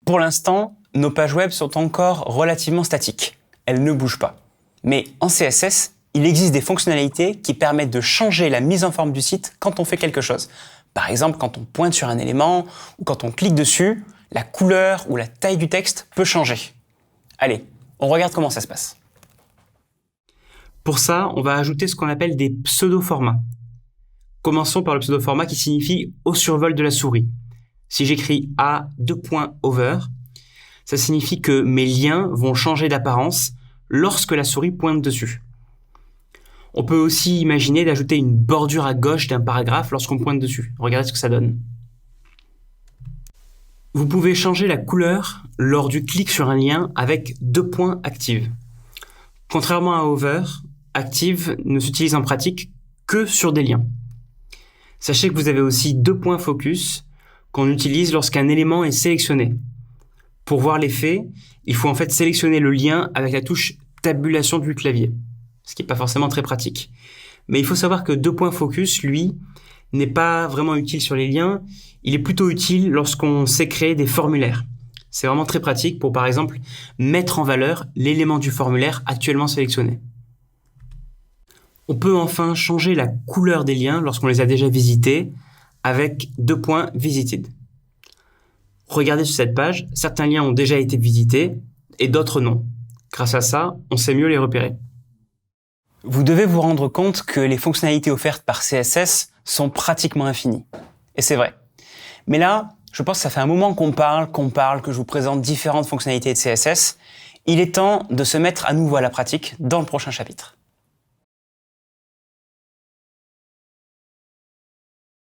Pour l'instant, nos pages web sont encore relativement statiques. Elles ne bougent pas. Mais en CSS, il existe des fonctionnalités qui permettent de changer la mise en forme du site quand on fait quelque chose. Par exemple, quand on pointe sur un élément ou quand on clique dessus, la couleur ou la taille du texte peut changer. Allez, on regarde comment ça se passe. Pour ça, on va ajouter ce qu'on appelle des pseudo-formats. Commençons par le pseudo-format qui signifie au survol de la souris. Si j'écris A:over, ça signifie que mes liens vont changer d'apparence lorsque la souris pointe dessus. On peut aussi imaginer d'ajouter une bordure à gauche d'un paragraphe lorsqu'on pointe dessus. Regardez ce que ça donne. Vous pouvez changer la couleur lors du clic sur un lien avec 2 points active. Contrairement à over, active ne s'utilise en pratique que sur des liens. Sachez que vous avez aussi 2 points focus qu'on utilise lorsqu'un élément est sélectionné. Pour voir l'effet, il faut en fait sélectionner le lien avec la touche tabulation du clavier, ce qui n'est pas forcément très pratique. Mais il faut savoir que 2 points focus, lui, n'est pas vraiment utile sur les liens, il est plutôt utile lorsqu'on sait créer des formulaires. C'est vraiment très pratique pour, par exemple, mettre en valeur l'élément du formulaire actuellement sélectionné. On peut enfin changer la couleur des liens lorsqu'on les a déjà visités avec 2 points visited. Regardez sur cette page, certains liens ont déjà été visités et d'autres non. Grâce à ça, on sait mieux les repérer. Vous devez vous rendre compte que les fonctionnalités offertes par CSS sont pratiquement infinies. Et c'est vrai. Mais là, je pense que ça fait un moment qu'on parle, que je vous présente différentes fonctionnalités de CSS. Il est temps de se mettre à nouveau à la pratique dans le prochain chapitre.